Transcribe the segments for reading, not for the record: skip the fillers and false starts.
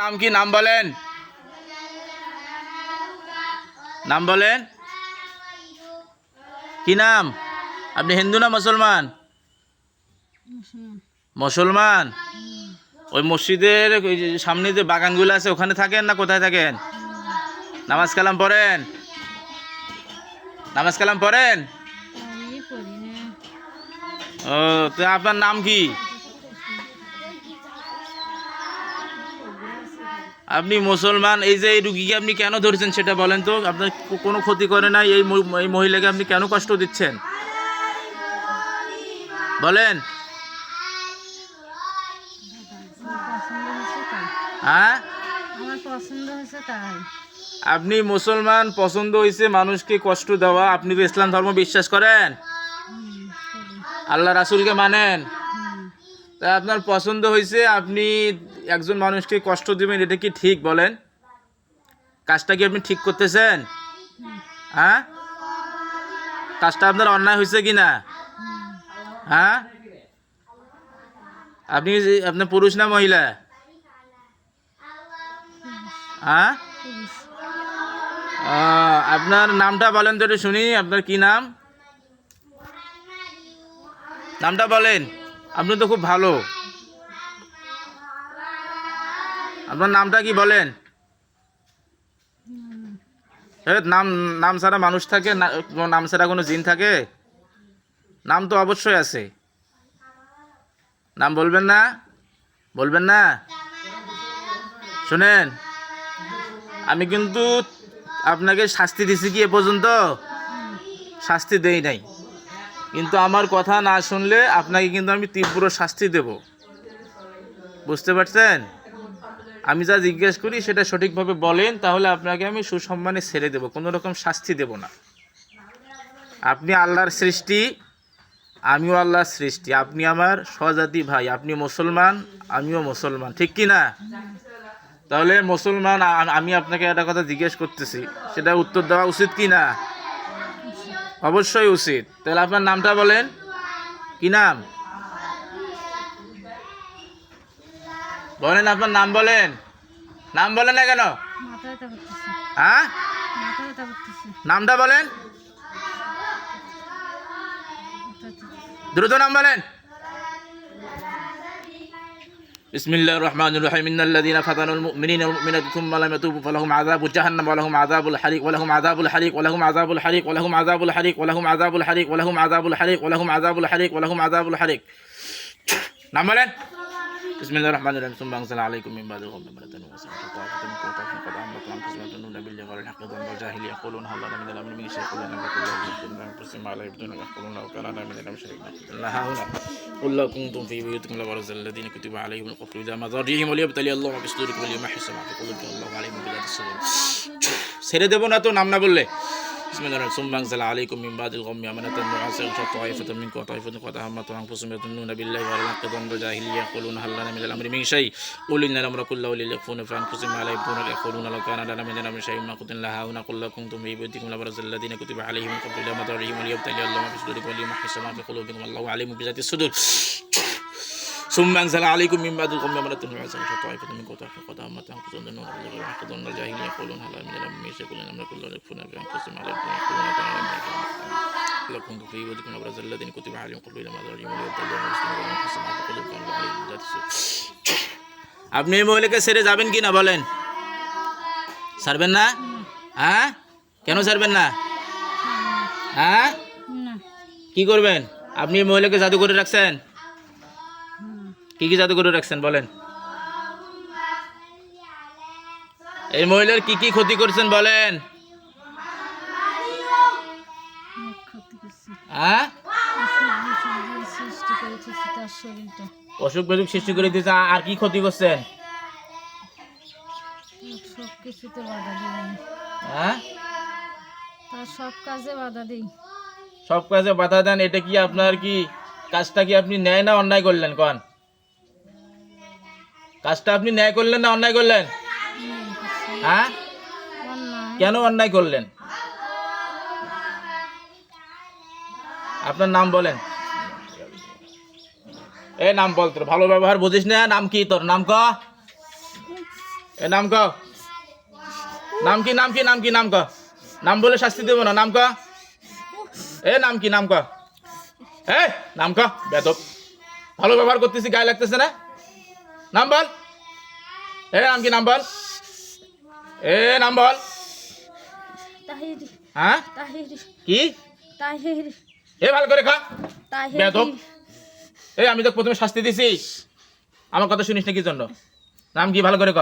নাম কি? নাম বলেন, নাম বলেন। কি নাম? আপনি হিন্দু না মুসলমান? মুসলমান। ওই মসজিদের ওই যে সামনে যে বাগানগুলো আছে ওখানে থাকেন না কোথায় থাকেন? নামাজ কালাম পড়েন? নামাজ কালাম পড়েন? ও, তো আপনার নাম কি? আপনি মুসলমান, এই যে এই রুগীকে আপনি কেন ধরেছেন সেটা বলেন তো। আপনার কোনো ক্ষতি করে নাই, এই মহিলাকে আপনি কেন কষ্ট দিচ্ছেন বলেন? হ্যাঁ, আপনি মুসলমান, পছন্দ হয়েছে মানুষকে কষ্ট দেওয়া। আপনি তো ইসলাম ধর্ম বিশ্বাস করেন, আল্লাহ রাসূলকে মানেন, তা আপনার পছন্দ হয়েছে আপনি একজন মানুষকে কষ্ট দেবেন, এটা কি ঠিক বলেন? কাজটা কি আপনি ঠিক করতেছেন? হ্যাঁ, কাজটা আপনার অন্যায় হয়েছে কি না? হ্যাঁ, আপনার পুরুষ না মহিলা? হ্যাঁ, আপনার নামটা বলেন তো একটু শুনি। আপনার কি নাম? নামটা বলেন। আপনি তো খুব ভালো। আপনার নামটা কি বলেন? নাম, নাম ছাড়া মানুষ থাকে? নাম ছাড়া কোনো জিন থাকে? নাম তো অবশ্যই আছে। নাম বলবেন না? বলবেন না? শোনেন, আমি কিন্তু আপনাকে শাস্তি দিছি কি এ পর্যন্ত? শাস্তি দেই নাই, কিন্তু আমার কথা না শুনলে আপনাকে কিন্তু আমি তীব্র শাস্তি দেব, বুঝতে পারছেন? আমি যা জিজ্ঞেস করি সেটা সঠিকভাবে বলেন, তাহলে আপনাকে আমি সুসম্মানে ছেড়ে দেব, কোনো রকম শাস্তি দেব না। আপনি আল্লাহর সৃষ্টি, আমিও আল্লাহর সৃষ্টি। আপনি আমার স্বজাতি ভাই, আপনি মুসলমান, আমিও মুসলমান, ঠিক কি না? তাহলে মুসলমান আমি আপনাকে একটা কথা জিজ্ঞেস করতেছি, সেটা উত্তর দেওয়া উচিত কি না? অবশ্যই উচিত। তাহলে আপনার নামটা বলেন। কি নাম বলেন? আপনার নাম বলেন। নাম বলেন না কেন? হ্যাঁ, নামটা বলেন, দ্রুত নাম বলেন। বিসমিল্লাহির রহমানির রহিম। ইন্নাল্লাযীনা ফাতানুল মুমিনিনা ওয়াল মুমিনাতি সুম্মা লাম ইয়াতুবু ফালাহুম আযাবু জাহান্নাম ওয়া লাহুম আযাবুল হারিক ওয়া লাহুম আযাবুল হারিক ওয়া লাহুম আযাবুল হারিক ওয়া লাহুম আযাবুল হারিক ওয়া লাহুম আযাবুল হারিক ওয়া লাহুম আযাবুল হারিক ওয়া লাহুম আযাবুল হারিক ওয়া লাহুম আযাবুল হারিক। নাম বলেন। বিসমিল্লাহির রহমানির রহিম। সুম্মা আনজালা আলাইকুম মিন বাদি গাম্মিন মানাতান ওয়া সালাতান তাওফাতান কুতাফিন কদ আমরাকুম আনফুসাকুম নাবিয়্যি ওয়া লাল হাqqi dhanbal jahiliya yaquluna hal lana min al-amri min shay'in qul inna kullu shay'in qasima alayhi bidun yaquluna wa kana min al-amri la hawla qul law kuntum fi buyutikum la barazal alladhina kutiba alayhim al-kufru ila madarihim wa liyabtali Allahu ma fi sudurikum wa liyumahhisa ma fi qulubikum Allahu alayhim bi dhati sudur। ছেড়ে দেব না তো নাম না বললে। বিসমিল্লাহির সুম্মা আনজালা আলাইকুম মিন বাদিল gummy আমানাতান মুআসিরাতান তাওয়াইফাতান মিনকুম ওয়া তাওয়াইফাতুন কদ হাম্মাতুহুম আনফুসুহুম ইয়াদুন্নুনা বিল্লাহি ওয়া লাল হাqqi dhanbal jahiliya yaquluna hal lana min al-amri min shay qul inna al-amra kulluhu lillahi yakhfuna fi anfusihim ma la yabduna yaquluna law kana lana min al-amri shay'un ma qutilna hauna qul law kuntum fi buyutikum la barazal alladhina kutiba alayhim al-kufru ila madarihim wa liyabtali Allahu ma fi sudurikum wa liyumahhisa ma fi qulubikum Allahu alimun bi dhati sudur। সুম্মা আনজালা আলাইকুম মিন বাদিল gummy আমানাতান মুআসিরাতান তাওয়াইফাতুন মিনকুম ওয়া তাওয়াইফাতুন কদ হাম্মাতুহুম আনফুসুহুম ইয়াদুন্নুনা বিল্লাহি ওয়া লাল হাqqi dhanbal jahiliya yaquluna hal lana min al-amri min shay qul inna al-amra kulluhu yakhfuna fi anfusihim ma la yabduna yaquluna law kana lana min al-amri law kuntum fi buyutikum la barazal alladhina kutiba alayhim al-kufru ila madarihim wa liyabtali Allahu ma fi qulubikum Allahu alimun bi dhati sudur। আপনি এই মহিলাকে ছেড়ে যাবেন কি না বলেন? ছাড়বেন না? হ্যাঁ, কেন ছাড়বেন না? হ্যাঁ, কি করবেন? আপনি এই মহিলাকে জাদু করে রাখছেন? কি কি জাদু করে রাখছেন বলেন? এই মহিলার কি কি ক্ষতি করছেন বলেন? হ্যাঁ, অসুখ বিসুখ সৃষ্টি করে দিয়েছে, আর কি ক্ষতি করছেন? হ্যাঁ, সব কাজে বাধা দিই। সব কাজে বাধা দেন। এটা কি আপনার কি কাজটা কি আপনি ন্যায় না অন্যায় করলেন? কোন কাজটা আপনি ন্যায় করলেন না অন্যায় করলেন? হ্যাঁ, কেন অন্যায় করলেন? আপনার নাম বলেন। এই নাম বল, তোর ভালো ব্যবহার বুঝিস না? নাম কি তোর? নাম ক। এ নাম ক, নাম কি নাম কি নাম কি নাম ক, নাম বলে শাস্তি দেবো না, নাম ক, এ নাম কি নাম ক, এ নাম ক, বেদব, ভালো ব্যবহার করতেছি গায়ে লাগতেছে না, নাম বল, এ নাম কি নাম বল, এ নাম বল, তাহিরি হ্যাঁ তাহিরি কি, তাহিরি এ ভালো করে খা, তাহিরি বেদব, এই আমি তো প্রথমে শাস্তি দিছি, আমার কথা শুনিস না কি জন্য, নাম কি ভালো করে ক,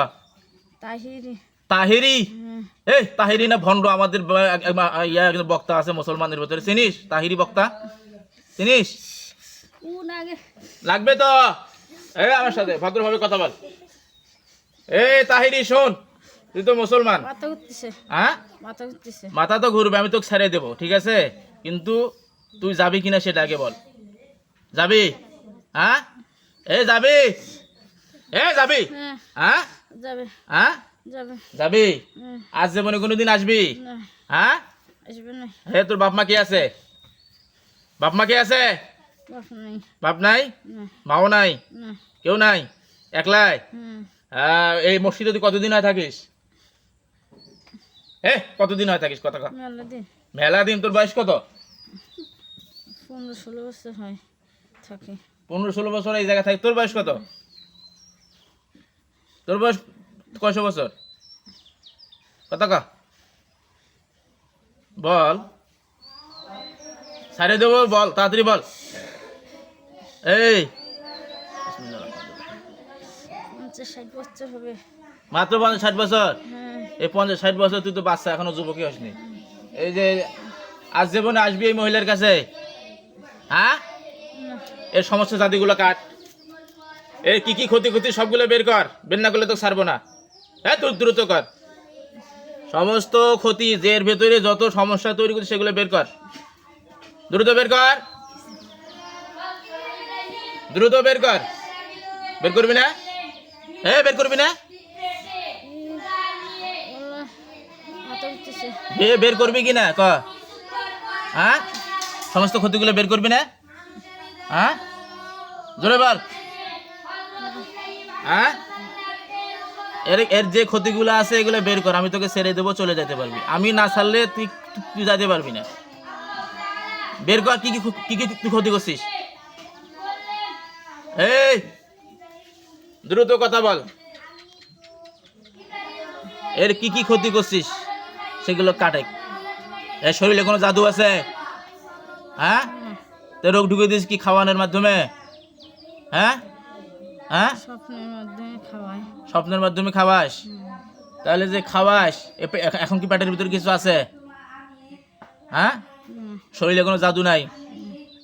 তাহিরি তাহিরি, এই তাহিরি না ভণ্ড, আমাদের একজন বক্তা আছে মুসলমানদের ভিতরে, চিনিস তাহিরি বক্তা, চিনিস, কোন আগে লাগবে তো, এই আমার সাথে ভদ্রভাবে কথা বল, এই তাহিরি শোন, তুই তো মুসলমান, মাথা উঠতেছে হ্যাঁ মাথা উঠতেছে মাথা তো ঘুরবে, আমি তোকে ছেড়ে দেবো ঠিক আছে, কিন্তু তুই যাবি কিনা সেটা আগে বল, যাবি, হ্যাঁ এ যাবি, এ যাবি, হ্যাঁ হ্যাঁ যাবে হ্যাঁ যাবে যাবি, হুম, আজ জীবনে কোনোদিন আসবি, না হ্যাঁ, আসবে না হে তোর বাপ মা কে আছে, বাপ মা কে আছে, বাপ নাই বাপ নাই, না মাও নাই, না কেউ নাই, একলাই, হুম এই মসজিদে তুই কতদিন হয় থাকিস, কতদিন হয় থাকিস, কত মেলা দিন মেলা দিন, তোর বয়স কত, 15-16 বছর হয় থাকে 15-16 বছর এই জায়গায় থাকি, তোর বয়স কত, তোর বয়স কয়শো বছর, কত কা বল, সারে দেবো বল, তাড়াতাড়ি বল, এই 50-60 বছর হবে মাত্র 50-60 বছর, হ্যাঁ এই 50-60 বছর তুই তো বাচ্চা, এখনো যুবকই হসনি, এই যে আজ জীবনে আসবি এই মহিলার কাছে, হ্যাঁ না এর সমস্ত জাতিগুলো কাট, এর কি কি ক্ষতি ক্ষতি সবগুলো বের কর, বের না করলে তো ছাড়বো না, হ্যাঁ তুই দ্রুত কর, সমস্ত ক্ষতি যে এর ভেতরে যত সমস্যা তৈরি করছে সেগুলো বের কর, দ্রুত বের কর, দ্রুত বের কর, বের করবি না, বের করবি না, আল্লাহ মাথা উঠতেছে বের করবি কি না ক, হ্যাঁ সমস্ত ক্ষতিগুলো বের করবি না, হ্যাঁ জোরে বল, হ্যাঁ এর এর যে ক্ষতিগুলো আছে এগুলো বের কর, আমি তোকে ছেড়ে দেবো, চলে যেতে পারবি, আমি না ছাড়লে তুই তুই যেতে পারবি না, বের কর কি কি কি কি তুই ক্ষতি করছিস, এই দ্রুত কথা বল, এর কি কি ক্ষতি করছিস সেগুলো কাটে, এর শরীরে কোনো জাদু আছে, হ্যাঁ তো রোগ ঢুকে দিস কি খাওয়ানোর মাধ্যমে, হ্যাঁ হ্যাঁ স্বপ্নের মাধ্যমে খাওয়ায় স্বপ্নের মাধ্যমে খাওয়াস, তাহলে যে খাওয়াস এখন কি পেটের ভিতরে কিছু আছে, হ্যাঁ শরীরে কোনো জাদু নাই,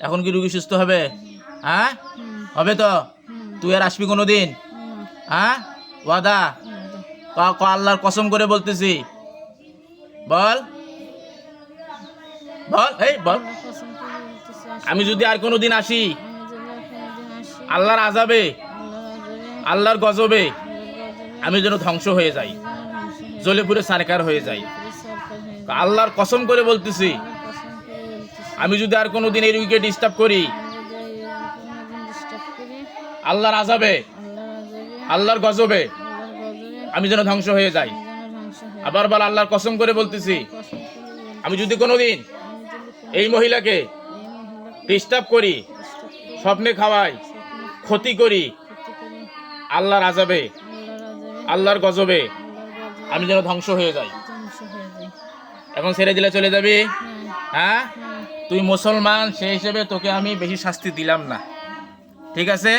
এখন কি রুগী সুস্থ হবে, হ্যাঁ হবে তো, তুই আর আসবি কোনো দিন, হ্যাঁ ওয়াদা, আল্লাহর কসম করে বলতেছি, বল বল, এই বল, পছন্দ করে বলতেছে আমি যদি আর কোনো দিন আসি আমি যদি কোনোদিন আসি আল্লাহর আযাবে, আল্লাহ যাবে আল্লাহর গজবে আল্লাহ আমি যেন ধ্বংস হয়ে যাই, ধ্বংস জ্বলে পুড়ে সারকার হয়ে যাই, হয়ে সরকার হয়ে আল্লাহর কসম করে বলতেছি, পছন্দ করে বলতেছে আমি যদি আর কোনোদিন এই রুগীকে ডিস্টার্ব করি আমি যদি কোনোদিন ডিস্টার্ব করি আল্লাহর আযাবে, আল্লাহ যাবে আল্লাহর গজবে আল্লাহর গজবে আমি যেন ধ্বংস হয়ে যাই, যেন ধ্বংস হয়ে আবার বল আল্লাহর কসম করে বলতেছি, পছন্দ করে বলতেছে আমি যদি কোনোদিন আমি যদি এই মহিলাকে এই মহিলাকে ডিস্টার্ব করি, ডিস্টার্ব করি স্বপ্নে খাওয়াই, স্বপ্নে ক্ষতি করি, ক্ষতি করি আল্লাহর আযাবে, আল্লাহর যাবে আল্লাহর গজবে আল্লাহর গজবে আমি যেন ধ্বংস হয়ে যাই, ধ্বংস হয়ে যায় এখন ছেড়ে দিলে চলে যাবি, হ্যাঁ হ্যাঁ তুই মুসলমান সেই হিসেবে তোকে আমি বেশি শাস্তি দিলাম না, ঠিক আছে।